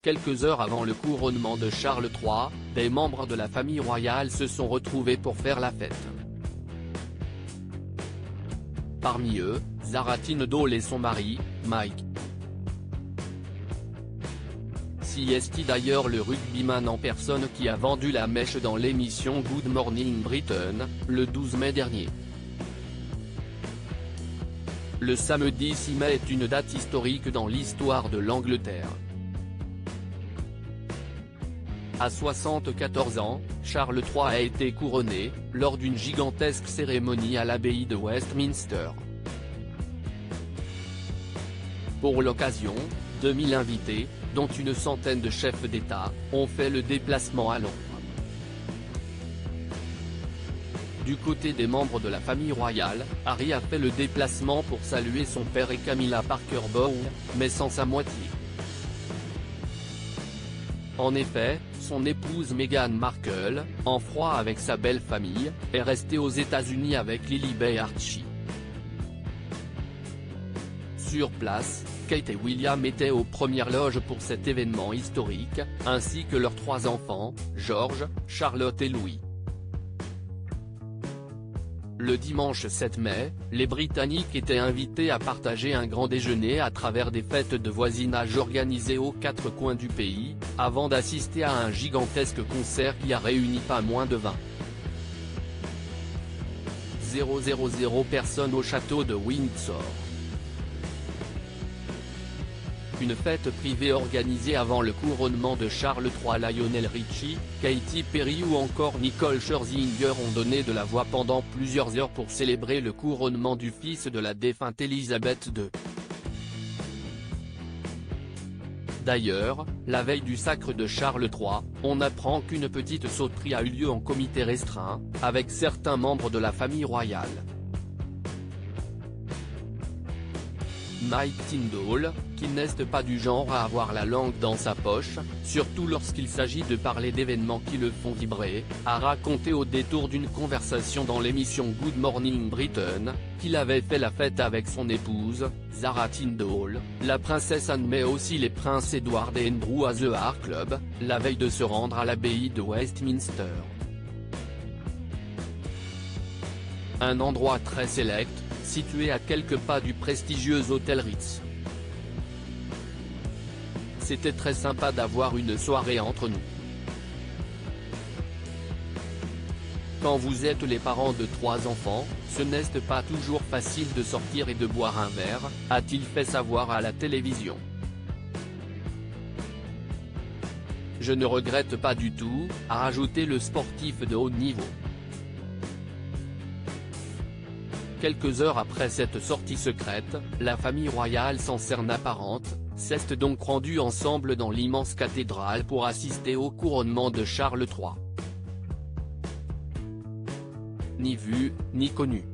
Quelques heures avant le couronnement de Charles III, des membres de la famille royale se sont retrouvés pour faire la fête. Parmi eux, Zara Tindall et son mari, Mike. C'est d'ailleurs le rugbyman en personne qui a vendu la mèche dans l'émission Good Morning Britain, le 12 mai dernier. Le samedi 6 mai est une date historique dans l'histoire de l'Angleterre. À 74 ans, Charles III a été couronné, lors d'une gigantesque cérémonie à l'abbaye de Westminster. Pour l'occasion, 2000 invités, dont une centaine de chefs d'État, ont fait le déplacement à Londres. Du côté des membres de la famille royale, Harry a fait le déplacement pour saluer son père et Camilla Parker Bowles, mais sans sa moitié. En effet, son épouse Meghan Markle, en froid avec sa belle famille, est restée aux États-Unis avec Lilibet et Archie. Sur place, Kate et William étaient aux premières loges pour cet événement historique, ainsi que leurs 3 enfants, George, Charlotte et Louis. Le dimanche 7 mai, les Britanniques étaient invités à partager un grand déjeuner à travers des fêtes de voisinage organisées aux 4 coins du pays, avant d'assister à un gigantesque concert qui a réuni pas moins de 20 personnes au château de Windsor. Une fête privée organisée avant le couronnement de Charles III. Lionel Richie, Katy Perry ou encore Nicole Scherzinger ont donné de la voix pendant plusieurs heures pour célébrer le couronnement du fils de la défunte Elisabeth II. D'ailleurs, la veille du sacre de Charles III, on apprend qu'une petite sauterie a eu lieu en comité restreint, avec certains membres de la famille royale. Mike Tindall, qui n'est pas du genre à avoir la langue dans sa poche, surtout lorsqu'il s'agit de parler d'événements qui le font vibrer, a raconté au détour d'une conversation dans l'émission Good Morning Britain, qu'il avait fait la fête avec son épouse, Zara Tindall, la princesse Anne mais aussi les princes Edward et Andrew à The Heart Club, la veille de se rendre à l'abbaye de Westminster. Un endroit très sélect, situé à quelques pas du prestigieux hôtel Ritz. C'était très sympa d'avoir une soirée entre nous. Quand vous êtes les parents de 3 enfants, ce n'est pas toujours facile de sortir et de boire un verre, a-t-il fait savoir à la télévision. Je ne regrette pas du tout, a rajouté le sportif de haut niveau. Quelques heures après cette sortie secrète, la famille royale sans cerne apparente, s'est donc rendue ensemble dans l'immense cathédrale pour assister au couronnement de Charles III. Ni vu, ni connu.